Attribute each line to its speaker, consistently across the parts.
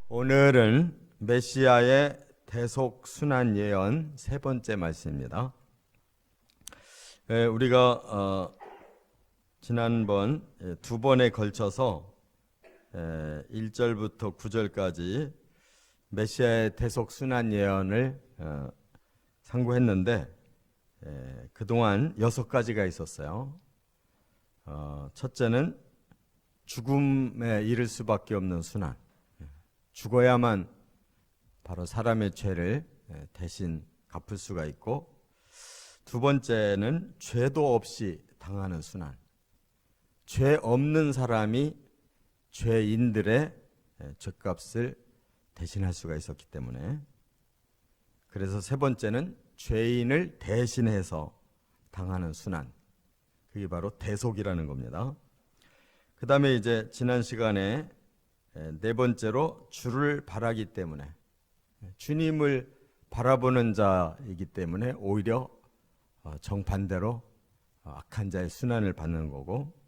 Speaker 1: 오늘은 메시아의 대속 순환 예언 세 번째 말씀입니다. 우리가 지난번 두 번에 걸쳐서 1절부터 9절까지 메시아의 대속 순환 예언을 상고했는데 그동안 6가지가 있었어요. 첫째는 죽음에 이를 수밖에 없는 순환. 죽어야만 바로 사람의 죄를 대신 갚을 수가 있고, 두 번째는 죄도 없이 당하는 순환. 죄 없는 사람이 죄인들의 죄값을 대신할 수가 있었기 때문에, 그래서 세 번째는 죄인을 대신해서 당하는 순환. 그게 바로 대속이라는 겁니다. 그 다음에 이제 지난 시간에 네 번째로 주를 바라기 때문에, 주님을 바라보는 자이기 때문에 오히려 정반대로 악한 자의 순환을 받는 거고,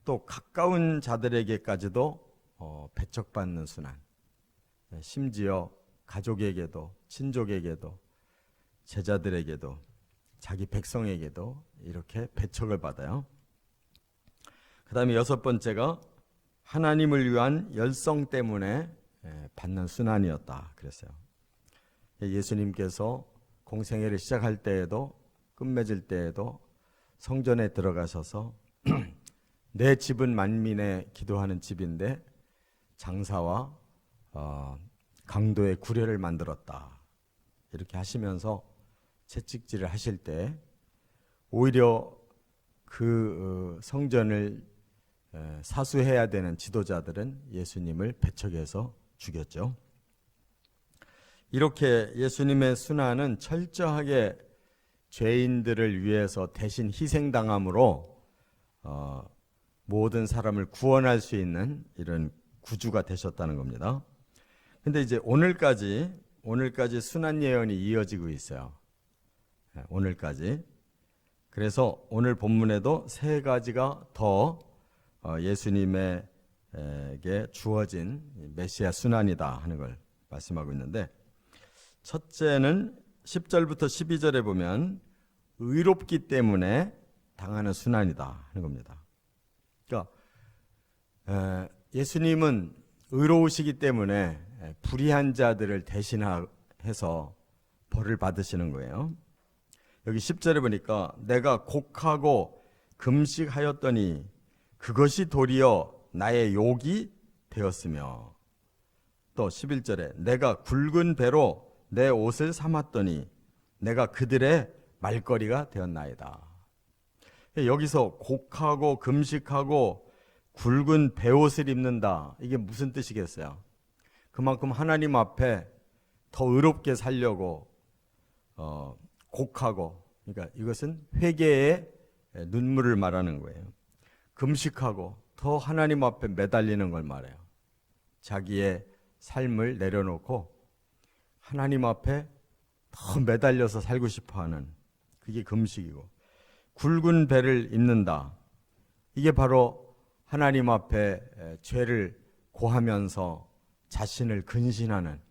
Speaker 1: 또 가까운 자들에게까지도 배척받는 순환, 심지어 가족에게도 친족에게도 제자들에게도 자기 백성에게도 이렇게 배척을 받아요. 그 다음에 6번째가 하나님을 위한 열성 때문에 받는 순환이었다 그랬어요. 예수님께서 공생애를 시작할 때에도 끝맺을 때에도 성전에 들어가셔서 내 집은 만민의 기도하는 집인데 장사와 강도의 구례를 만들었다, 이렇게 하시면서 채찍질을 하실 때 오히려 그 성전을 사수해야 되는 지도자들은 예수님을 배척해서 죽였죠. 이렇게 예수님의 순환은 철저하게 죄인들을 위해서 대신 희생당함으로 모든 사람을 구원할 수 있는 이런 구주가 되셨다는 겁니다. 근데 이제 오늘까지 순환 예언이 이어지고 있어요. 오늘까지. 그래서 오늘 본문에도 세 가지가 더 예수님에게 주어진 메시아 순환이다 하는 걸 말씀하고 있는데, 첫째는 10절부터 12절에 보면 의롭기 때문에 당하는 순환이다 하는 겁니다. 그러니까 예수님은 의로우시기 때문에 불의한 자들을 대신해서 벌을 받으시는 거예요. 여기 10절에 보니까 내가 곡하고 금식하였더니 그것이 도리어 나의 욕이 되었으며, 또 11절에 내가 굵은 배로 내 옷을 삼았더니 내가 그들의 말거리가 되었나이다. 여기서 곡하고 금식하고 굵은 배옷을 입는다, 이게 무슨 뜻이겠어요? 그만큼 하나님 앞에 더 의롭게 살려고 곡하고, 그러니까 이것은 회개의 눈물을 말하는 거예요. 금식하고 더 하나님 앞에 매달리는 걸 말해요. 자기의 삶을 내려놓고 하나님 앞에 더 매달려서 살고 싶어하는, 그게 금식이고, 굵은 배를 입는다, 이게 바로 하나님 앞에 죄를 고하면서 자신을 근신하는,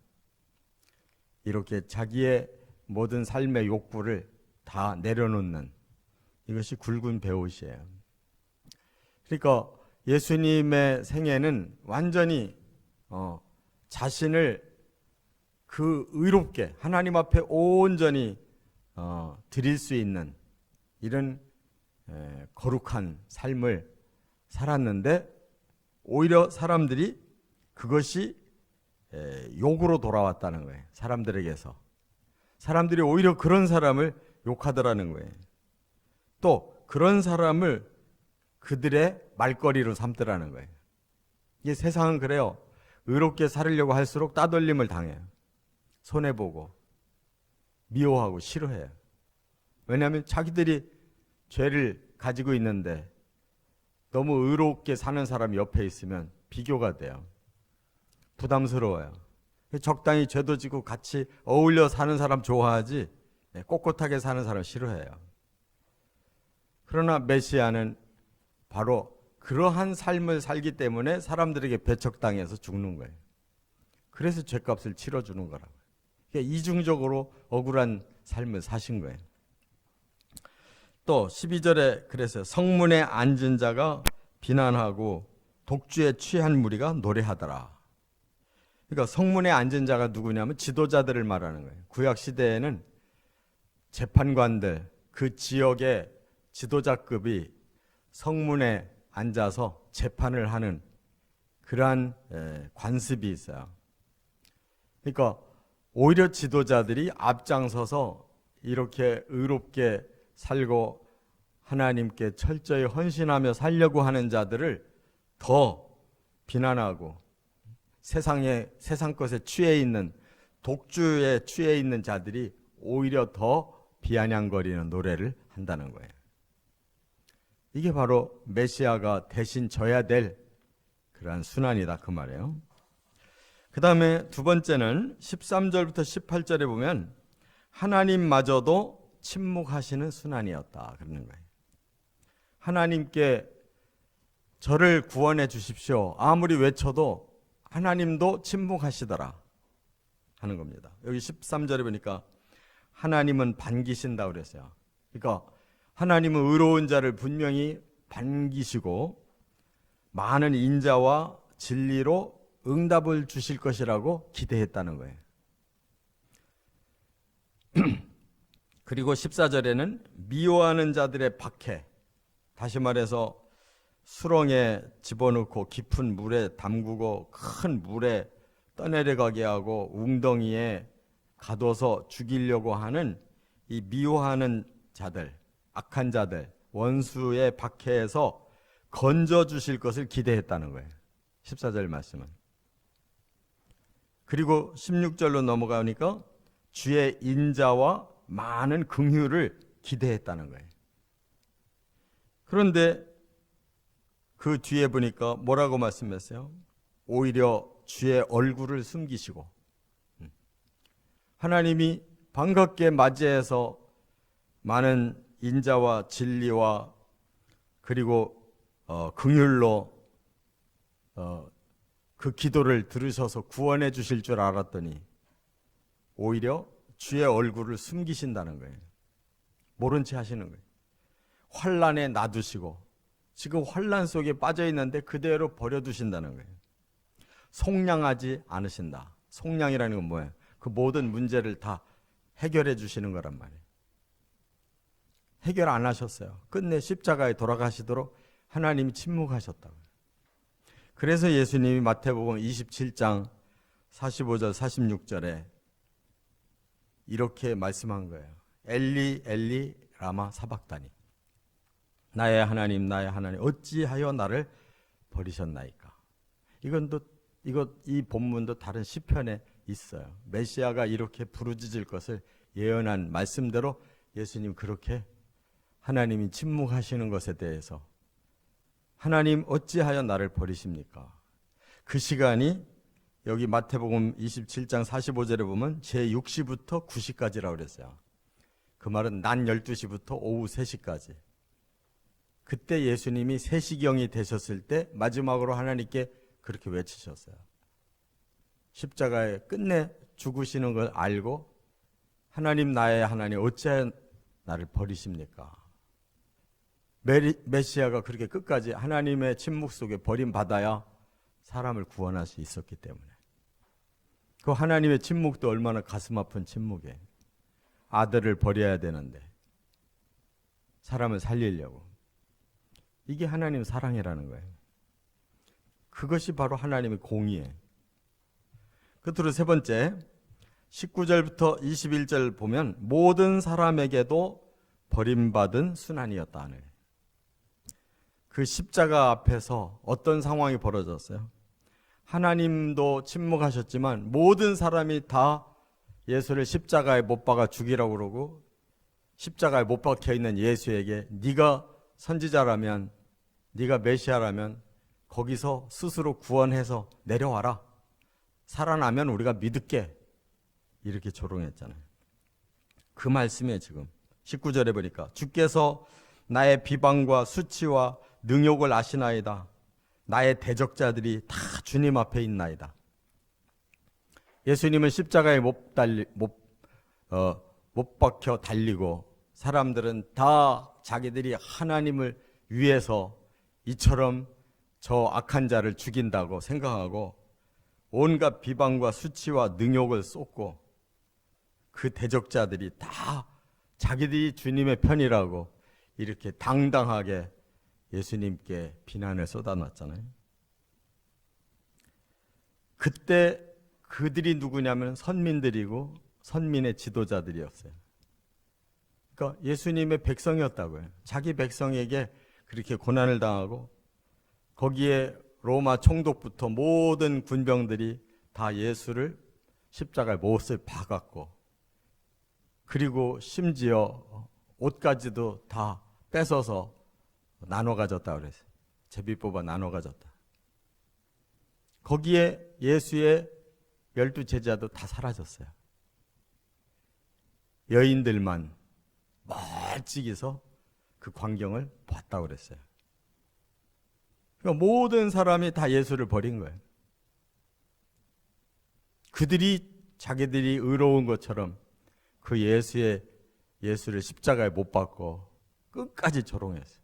Speaker 1: 이렇게 자기의 모든 삶의 욕구를 다 내려놓는, 이것이 굵은 배옷이에요. 그러니까 예수님의 생애는 완전히 자신을 그 의롭게 하나님 앞에 온전히 드릴 수 있는 이런 거룩한 삶을 살았는데, 오히려 사람들이 그것이 욕으로 돌아왔다는 거예요. 사람들이 오히려 그런 사람을 욕하더라는 거예요. 또 그런 사람을 그들의 말거리로 삼더라는 거예요. 이게 세상은 그래요. 의롭게 살으려고 할수록 따돌림을 당해요. 손해보고 미워하고 싫어해요. 왜냐하면 자기들이 죄를 가지고 있는데 너무 의롭게 사는 사람이 옆에 있으면 비교가 돼요. 부담스러워요. 적당히 죄도 지고 같이 어울려 사는 사람 좋아하지, 꼿꼿하게 사는 사람 싫어해요. 그러나 메시아는 바로 그러한 삶을 살기 때문에 사람들에게 배척당해서 죽는 거예요. 그래서 죄값을 치러주는 거라고요. 그러니까 이중적으로 억울한 삶을 사신 거예요. 또 12절에 그래서 성문에 앉은 자가 비난하고 독주에 취한 무리가 노래하더라. 그러니까 성문에 앉은 자가 누구냐면 지도자들을 말하는 거예요. 구약 시대에는 재판관들, 그 지역의 지도자급이 성문에 앉아서 재판을 하는 그러한 관습이 있어요. 그러니까 오히려 지도자들이 앞장서서 이렇게 의롭게 살고 하나님께 철저히 헌신하며 살려고 하는 자들을 더 비난하고 세상 것에 취해 있는 독주에 취해 있는 자들이 오히려 더 비아냥거리는 노래를 한다는 거예요. 이게 바로 메시아가 대신 져야 될 그러한 순환이다 그 말이에요. 그 다음에 두 번째는 13절부터 18절에 보면 하나님마저도 침묵하시는 순환이었다 그러는 거예요. 하나님께 저를 구원해 주십시오 아무리 외쳐도 하나님도 침묵하시더라 하는 겁니다. 여기 13절에 보니까 하나님은 반기신다 그랬어요. 그러니까 하나님은 의로운 자를 분명히 반기시고 많은 인자와 진리로 응답을 주실 것이라고 기대했다는 거예요. 그리고 14절에는 미워하는 자들의 박해, 다시 말해서 수렁에 집어넣고 깊은 물에 담그고 큰 물에 떠내려가게 하고 웅덩이에 가둬서 죽이려고 하는 이 미워하는 자들, 악한 자들, 원수의 박해에서 건져주실 것을 기대했다는 거예요. 14절 말씀은. 그리고 16절로 넘어가니까 주의 인자와 많은 긍휼을 기대했다는 거예요. 그런데 그 뒤에 보니까 뭐라고 말씀했어요? 오히려 주의 얼굴을 숨기시고 하나님이 반갑게 맞이해서 많은 인자와 진리와 그리고 긍휼로 그 기도를 들으셔서 구원해 주실 줄 알았더니 오히려 주의 얼굴을 숨기신다는 거예요. 모른 채 하시는 거예요. 환난에 놔두시고 지금 환난 속에 빠져 있는데 그대로 버려두신다는 거예요. 속량하지 않으신다. 속량이라는 건 뭐예요? 그 모든 문제를 다 해결해 주시는 거란 말이에요. 해결 안 하셨어요. 끝내 십자가에 돌아가시도록 하나님이 침묵하셨다고요. 그래서 예수님이 마태복음 27장 45절 46절에 이렇게 말씀한 거예요. 엘리 엘리 라마 사박다니 나의 하나님 나의 하나님 어찌하여 나를 버리셨나이까. 이 본문도 다른 시편에 있어요. 메시아가 이렇게 부르짖을 것을 예언한 말씀대로 예수님 그렇게 하나님이 침묵하시는 것에 대해서 하나님 어찌하여 나를 버리십니까? 그 시간이 여기 마태복음 27장 45절에 보면 제6시부터 9시까지라고 그랬어요. 그 말은 낮 12시부터 오후 3시까지. 그때 예수님이 3시경이 되셨을 때 마지막으로 하나님께 그렇게 외치셨어요. 십자가에 끝내 죽으시는 걸 알고 하나님 나의 하나님 어찌하여 나를 버리십니까? 메시아가 그렇게 끝까지 하나님의 침묵 속에 버림받아야 사람을 구원할 수 있었기 때문에 그 하나님의 침묵도 얼마나 가슴 아픈 침묵이에요. 아들을 버려야 되는데 사람을 살리려고. 이게 하나님 사랑이라는 거예요. 그것이 바로 하나님의 공의예요. 끝으로 세 번째 19절부터 21절 보면 모든 사람에게도 버림받은 순환이었다 하네요. 그 십자가 앞에서 어떤 상황이 벌어졌어요? 하나님도 침묵하셨지만 모든 사람이 다 예수를 십자가에 못 박아 죽이라고 그러고 십자가에 못 박혀 있는 예수에게 네가 선지자라면 네가 메시아라면 거기서 스스로 구원해서 내려와라. 살아나면 우리가 믿을게. 이렇게 조롱했잖아요. 그 말씀이에요. 지금 19절에 보니까 주께서 나의 비방과 수치와 능욕을 아시나이다. 나의 대적자들이 다 주님 앞에 있나이다. 예수님은 십자가에 못 박혀 달리고 사람들은 다 자기들이 하나님을 위해서 이처럼 저 악한 자를 죽인다고 생각하고 온갖 비방과 수치와 능욕을 쏟고 그 대적자들이 다 자기들이 주님의 편이라고 이렇게 당당하게 예수님께 비난을 쏟아놨잖아요. 그때 그들이 누구냐면 선민들이고 선민의 지도자들이었어요. 그러니까 예수님의 백성이었다고요. 자기 백성에게 그렇게 고난을 당하고 거기에 로마 총독부터 모든 군병들이 다 예수를 십자가에 못을 박았고 그리고 심지어 옷까지도 다 뺏어서 나눠 가졌다 그랬어요. 제비 뽑아 나눠 가졌다. 거기에 예수의 12 제자도 다 사라졌어요. 여인들만 멀찍이서 그 광경을 봤다고 그랬어요. 그러니까 모든 사람이 다 예수를 버린 거예요. 그들이 자기들이 의로운 것처럼 그 예수를 십자가에 못 박고 끝까지 조롱했어요.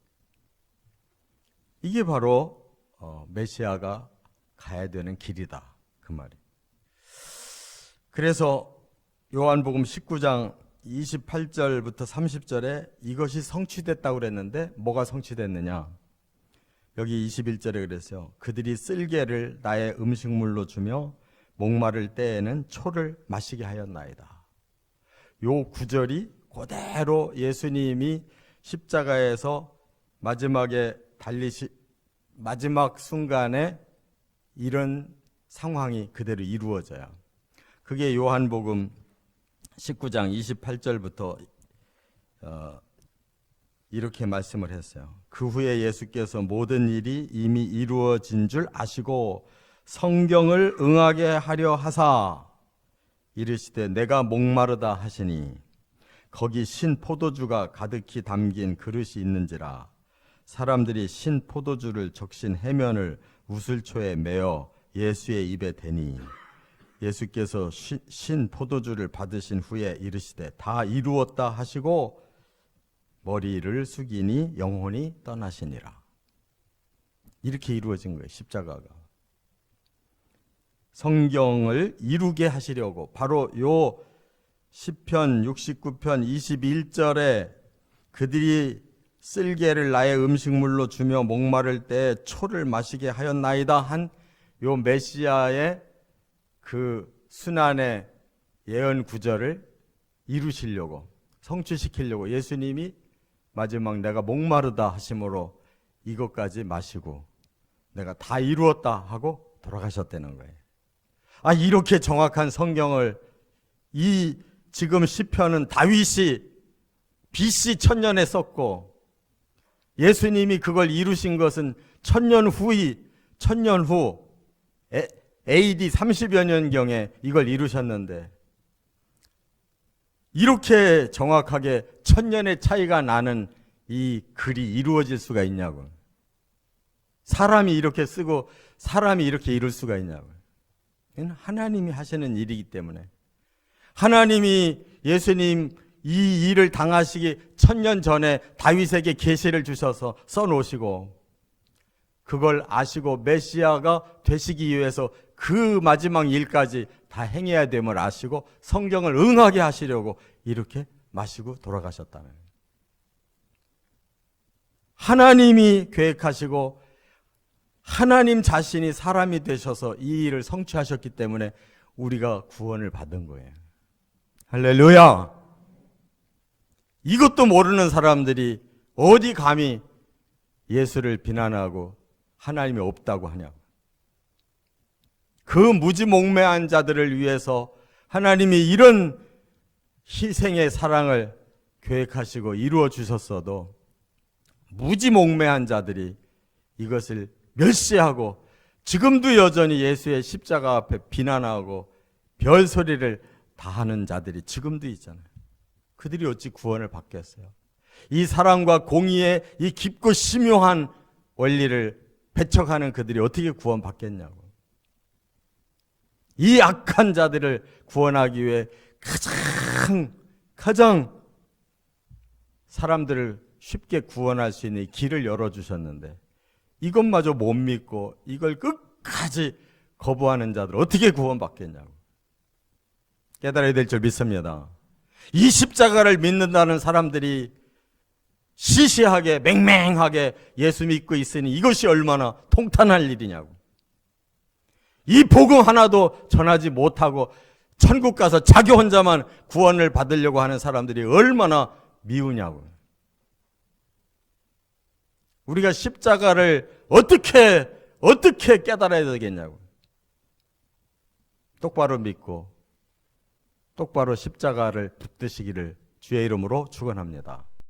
Speaker 1: 이게 바로 메시아가 가야 되는 길이다. 그 말이. 그래서 요한복음 19장 28절부터 30절에 이것이 성취됐다고 그랬는데 뭐가 성취됐느냐? 여기 21절에 그랬어요. 그들이 쓸개를 나의 음식물로 주며 목마를 때에는 초를 마시게 하였나이다. 요 구절이 그대로 예수님이 십자가에서 마지막 순간에 이런 상황이 그대로 이루어져요. 그게 요한복음 19장 28절부터 이렇게 말씀을 했어요. 그 후에 예수께서 모든 일이 이미 이루어진 줄 아시고 성경을 응하게 하려 하사 이르시되 내가 목마르다 하시니 거기 신 포도주가 가득히 담긴 그릇이 있는지라 사람들이 신 포도주를 적신 해면을 우슬초에 메어 예수의 입에 대니 예수께서 신 포도주를 받으신 후에 이르시되 다 이루었다 하시고 머리를 숙이니 영혼이 떠나시니라. 이렇게 이루어진 거예요. 십자가가. 성경을 이루게 하시려고 바로 요 시편 69편 21절에 그들이 쓸개를 나의 음식물로 주며 목마를 때 초를 마시게 하였나이다 한 요 메시아의 그 순환의 예언 구절을 이루시려고 성취시키려고 예수님이 마지막 내가 목마르다 하심으로 이것까지 마시고 내가 다 이루었다 하고 돌아가셨다는 거예요. 이렇게 정확한 성경을 이 지금 시편은 다윗이 BC 1000년에 썼고 예수님이 그걸 이루신 것은 1000년 후 AD 30여 년경에 이걸 이루셨는데 이렇게 정확하게 1000년의 차이가 나는 이 글이 이루어질 수가 있냐고. 사람이 이렇게 쓰고 사람이 이렇게 이룰 수가 있냐고. 이건 하나님이 하시는 일이기 때문에 하나님이 예수님 이 일을 당하시기 1000년 전에 다윗에게 계시를 주셔서 써놓으시고 그걸 아시고 메시아가 되시기 위해서 그 마지막 일까지 다 행해야 됨을 아시고 성경을 응하게 하시려고 이렇게 마시고 돌아가셨다는 거예요. 하나님이 계획하시고 하나님 자신이 사람이 되셔서 이 일을 성취하셨기 때문에 우리가 구원을 받은 거예요. 할렐루야! 이것도 모르는 사람들이 어디 감히 예수를 비난하고 하나님이 없다고 하냐고. 그 무지몽매한 자들을 위해서 하나님이 이런 희생의 사랑을 계획하시고 이루어 주셨어도 무지몽매한 자들이 이것을 멸시하고 지금도 여전히 예수의 십자가 앞에 비난하고 별소리를 다 하는 자들이 지금도 있잖아요. 그들이 어찌 구원을 받겠어요? 이 사랑과 공의의 이 깊고 심오한 원리를 배척하는 그들이 어떻게 구원받겠냐고. 이 악한 자들을 구원하기 위해 가장 사람들을 쉽게 구원할 수 있는 길을 열어주셨는데 이것마저 못 믿고 이걸 끝까지 거부하는 자들 어떻게 구원받겠냐고 깨달아야 될 줄 믿습니다. 이 십자가를 믿는다는 사람들이 시시하게 맹맹하게 예수 믿고 있으니 이것이 얼마나 통탄할 일이냐고. 이 복음 하나도 전하지 못하고 천국 가서 자기 혼자만 구원을 받으려고 하는 사람들이 얼마나 미우냐고. 우리가 십자가를 어떻게 깨달아야 되겠냐고. 똑바로 믿고 똑바로 십자가를 붙드시기를 주의 이름으로 축원합니다.